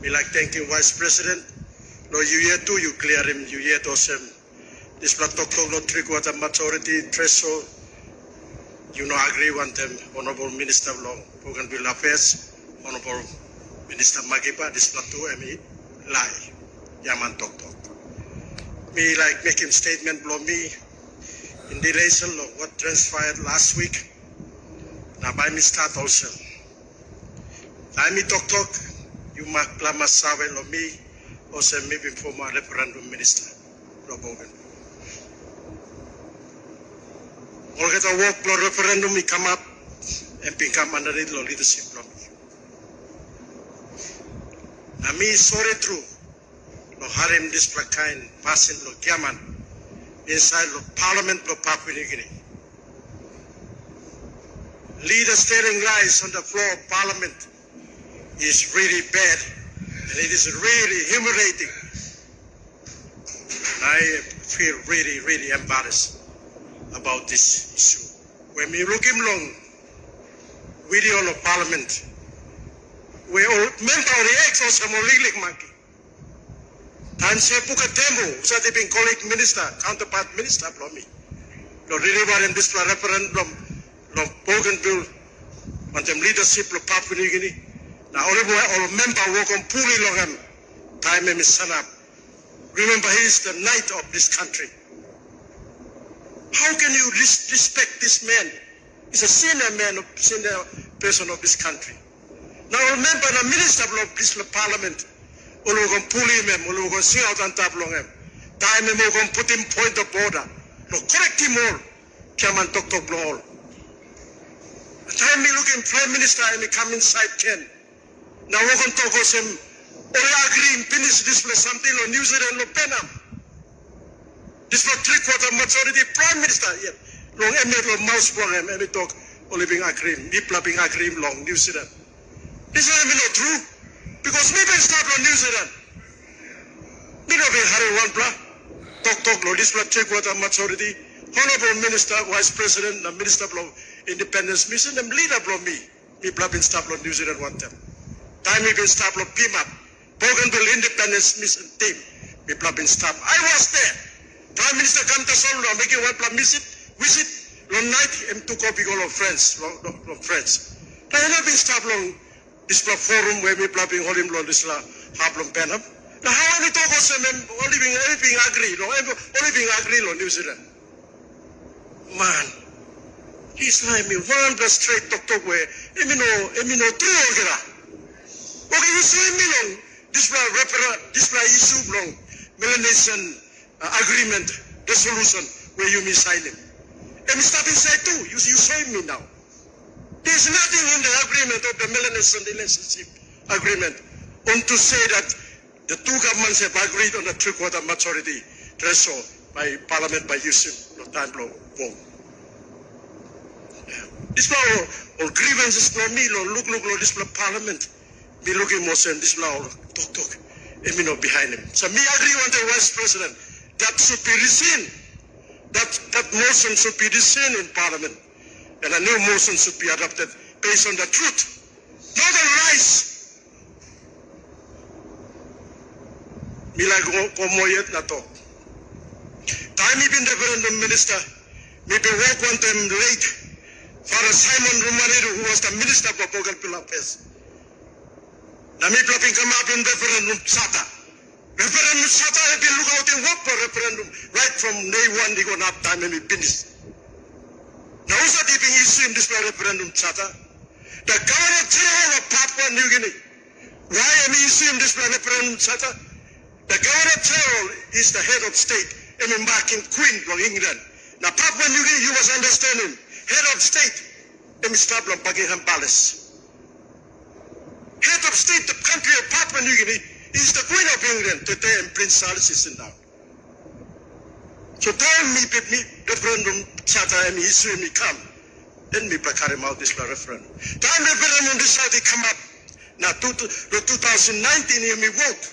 Me like thanking Vice President. No, you here too, you clear him, you here to him. This blood talk no 3/4 majority threshold. You know, agree with them, Honorable Minister of Law, Bougainville Affairs, Honorable Minister Magiba, this blood too, I mean, lie. Yaman talk. Me like making statement below me in relation to what transpired last week. Now by me start also. I me talk, you mark plama sawe lo me, also maybe former referendum minister, lo Bogan. All get a work lo referendum, me come up and become under it lo leadership lo me. Now me sorry true, lo harem this kind passing lo kiaman inside lo parliament lo Papua New Guinea. Leaders telling lies on the floor of parliament is really bad and it is really humiliating. I feel really embarrassed about this issue. When we look him long video of parliament, we all member of the ex or some legal monkey. And say puka demo, so they been colleague minister, counterpart minister from me. No really were in this referendum of Bougainville on them leadership of Papua New Guinea. Now all member work on fully long time and son up. Remember he is the knight of this country. How can you respect this man? He's a senior man, senior person of this country. Now remember the minister of this parliament. All we can pull him, all we can sing out on top long him. Time and we can put him point of border. No, correct him all. Come and talk all. Time me looking prime minister and me come inside Ken. Now we can talk with him. All agree finish this place something on New Zealand no penam. This was 3/4 majority prime minister yet. Long long mouse long and me talk all living agree. Me plugging agree long New Zealand. This is not true. Because me been start on New Zealand. Me no been hurry one blah. Talk lo this was 3/4 majority. Honorable Minister, Vice President, the Minister of Independence Mission, and leader of me. Me been start on New Zealand one time. Time me been start on PMAP. Bougainville Independence Mission team. Me been start. I was there. Prime Minister come to Solo, making one visit. Long night, and took up all of friends, long friends. I have been start long this forum where me been holding long this Hablum Penham. Now how many talk also only being everything agree, only being agree on New Zealand. Man, he's like me one plus straight talk where emino true ogera. Okay, you see me long this issue long Melanesian agreement resolution where you sign him. And stop inside too. You saw me now. There's nothing in the agreement of the Melanesian relationship agreement on to say that the two governments have agreed on the 3/4 majority threshold by parliament by using the time law vote. This law or grievances for me, look, this parliament. Me looking more saying this law, talk, and me not behind him. So me agree with the Vice President that should be rescinded. That motion should be rescinded in parliament. And a new motion should be adopted based on the truth, not the lies. Me like go more yet na talk. Time me been referendum minister, me be work one time late. Father Simon Rumaniru, who was the minister for Bougainville Affairs. Now me been come up in referendum Sata. Referendum Sata have been look out in work for referendum right from day one. They go up time and me finish. Now who's that being issued in this referendum Sata? The Governor General of Papua New Guinea. Why am I issuing this referendum Sata? The Governor General is the head of state. I mean back in Queen from England. Now Papua New Guinea, you must understand him. Head of state, Mr. Buckingham Palace. Head of state, the country of Papua New Guinea, is the Queen of England today, and Prince Charles is in now. So tell me, referendum charter, and issue me come. Then me carry out this referendum. Time referendum this how they come up. Now, the 2019 year me vote.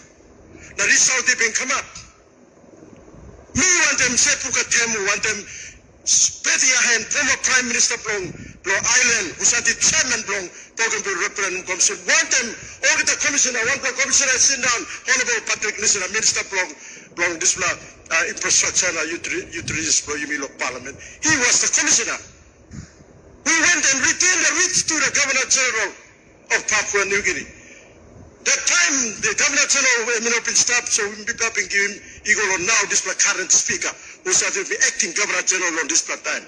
Now this how they been come up. Me want them sepuka temu, want them Petty hand former Prime Minister from Blow Island, who said the chairman blow Bougainville Referendum Commission. One time, all the commissioner, one commissioner sit down, Honorable Patrick Nisser, Minister blow this infrastructure and utilities blow you of Parliament. He was the commissioner. We went and retained the writ to the Governor General of Papua New Guinea. That time, the Governor General may not been stopped, so we pick up and give him equal on now this current speaker, who started to be acting Governor General on this time.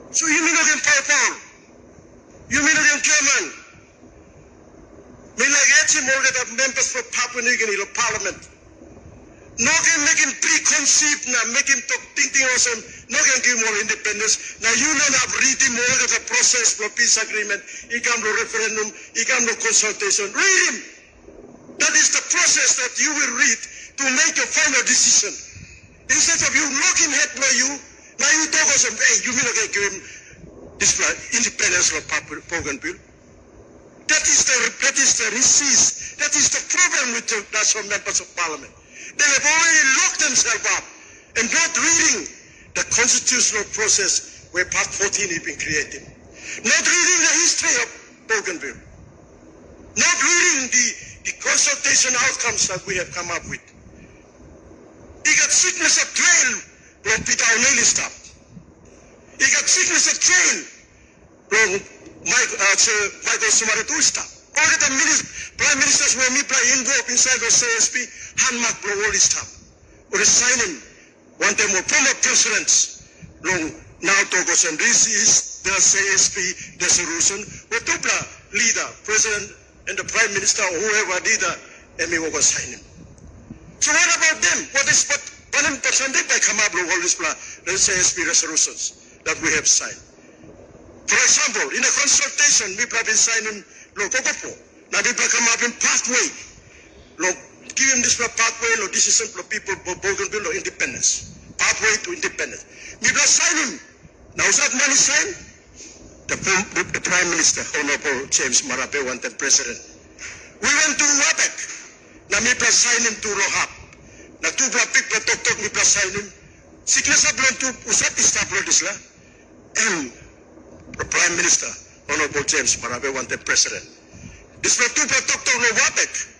So you mean again power? You mean again chairman? Me like more get members for Papua New Guinea Parliament. No can make him preconceived now, make him talk thinking awesome, no can give more independence. Now you know have read him more of the process for peace agreement, he come to referendum, he come to consultation. Read him. That is the process that you will read to make your final decision. Instead of you looking at you, now you talk of some, hey, you mean okay, give him this independence of Bougainville. That is the receipt. That is the problem with the national members of Parliament. They have already locked themselves up and not reading the constitutional process where Part 14 has been created. Not reading the history of Bougainville. Not reading the consultation outcomes that we have come up with. He got sickness of trail from Peter O'Neill staff. He got sickness of trail from Michael Sumaratu staff. All the prime ministers were involved inside the CSP, handmark blow all this stuff. Or sign him. One time more former presidents long now Togos, and this is the CSP resolution. We took the leader, president, and the prime minister, or whoever leader, and we will sign him. So what about them? What is what? They come up with all these CSP resolutions that we have signed. For example, in a consultation, we have been signing Kokopo. Now we come up in pathway. Give him this pathway, decision for people for Bougainville or independence. Pathway to independence. We will sign him. Now is that money signed? The Prime Minister, Honorable James Marape, wanted president. We went to WAPEC. Now we will sign him to Rohab. Now two people talk, we will sign him. Sickness up to Usat Istablo Disla. And the Prime Minister, Honorable James Marape, wanted president. This was two talk to WAPEC.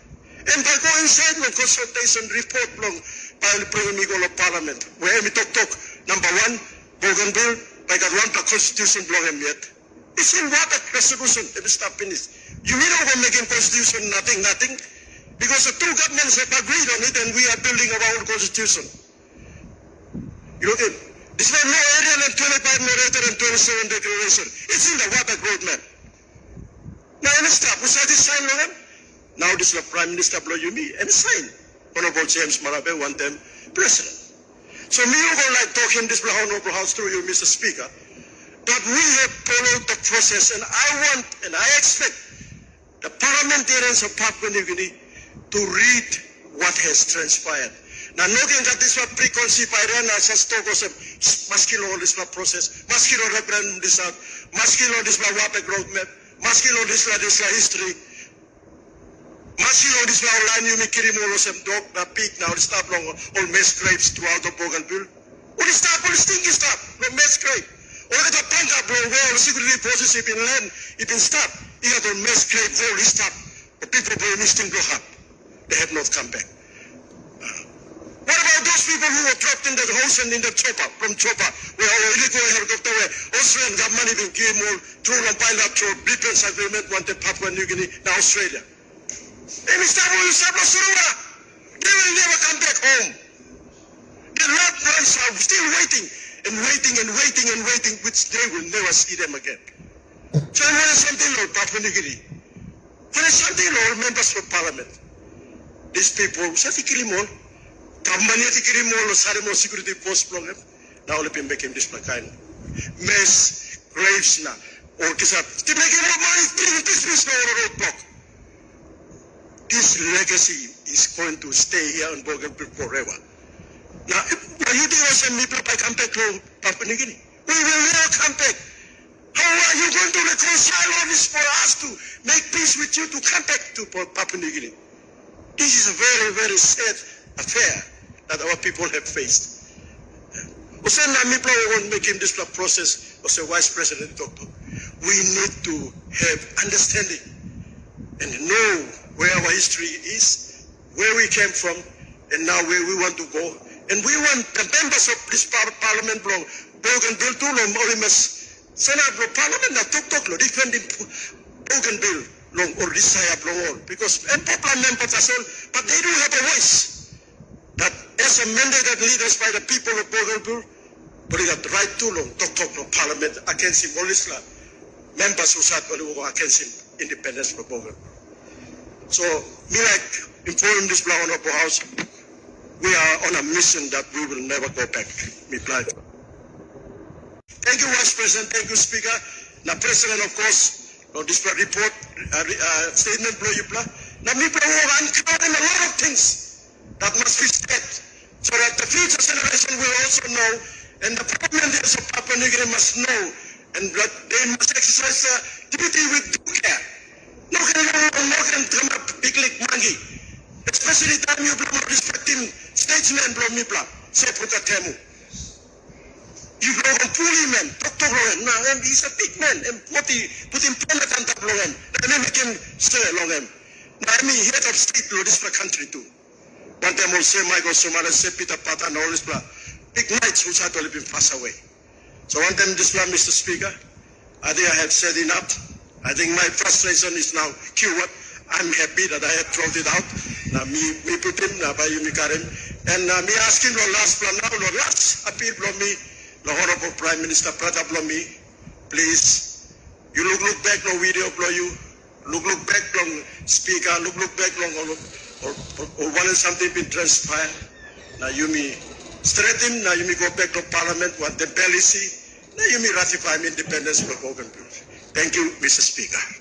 And by going inside the consultation report long by the Premier of Parliament, where we talk, number one, Bougainville, by the one constitution blow him yet. It's in WAPEC resolution, it will stop finished. You mean over making constitution nothing? Because the two governments have agreed on it and we are building our own constitution. You know, this was no area than 25 no later than 27 declaration. It's in the WAPEC roadmap. Now, any stop, we said this sign on him. Now this is the Prime Minister blow you me and sign. Honorable James Marape, one time president. So me over like talking this Honorable House through you, Mr. Speaker, that we have followed the process, and I want and I expect the parliamentarians of Papua New Guinea to read what has transpired. Now noting that this was preconceived idea, just talk of maskilo this process, maskilo referendum this out, maskilo this WAPEC roadmap, maskilo this history. Masilo this now line you make kirimolo sem dog na pig now the stop long all mess grapes throughout the Bougainville. All the stop, all the stinky stuff, no mess grape. All the panga blow wall security forces have been land, it been stop. He had all mess grape all this stuff. The people blow misting blow up. They have not come back. What about those people who were dropped in the house and in the chopper, from chopper, where our illegal helicopter where Australian government even gave more through a bilateral defense agreement wanted Papua New Guinea, now Australia. They will never come back home. The loved ones are still waiting, which they will never see them again. So when is something Lord Papua New Guinea? When is something Lord members of Parliament? These people, Sati Kirimol, Kamaniati Kirimol, Sarimo security post problem, now let me make him this kind. Mess, graves now, or Kisap. To make him more money, this is no roadblock. This legacy is going to stay here in Bougainville forever. Now, you think I send people to come back to Papua New Guinea? We will never come back. How are you going to reconcile all this for us to make peace with you to come back to Papua New Guinea? This is a very, very sad affair that our people have faced. Kasi namin po won't make him this process of the Vice President Dr. We need to have understanding and know where our history is, where we came from, and now where we want to go. And we want the members of this parliament block, Bougainville, Tulum, Olimas, Senate block, Parliament, na tuk-tuk, defending Bougainville, long or this side long, because popular members as well, but they do have a voice. That as a mandated leaders by the people of Bougainville, but they got the right to long, tuk-tuk, Parliament against him, all this members who sat against him, independence for Bougainville. So, me like inform this block honorable house, we are on a mission that we will never go back. Me plan. Thank you, Vice President. Thank you, Speaker. Now, President, of course, on this report, statement, now me uncovering a lot of things that must be said, so that the future generation will also know, and the parliamentarians of Papua New Guinea must know, and that they must exercise duty with due care. No can come up big league monkey. Especially time you blow respecting statesmen blow me blow. Say Pukatemu. You blow on fully man, Dr. Logan. Now and he's a big man and put him planet on top Logan. And then we can say along him. Now I mean head of state law this country too. One time will say Michael Somala, say Peter Pat and all this blow. Big knights which had already been passed away. So one time this blow, Mr. Speaker, I think I have said enough. I think my frustration is now cured. I'm happy that I have thrown it out. Now me put him, now by me Karim. And me asking the last plan now, the last appeal from me, the Honorable Prime Minister Pratap me, please, you look back no video blow you, look back long speaker, look back long or one something been transpired. Now you me straighten, now you me go back to Parliament, what the policy, now you me ratify me independence for Bougainville. Thank you, Mr. Speaker.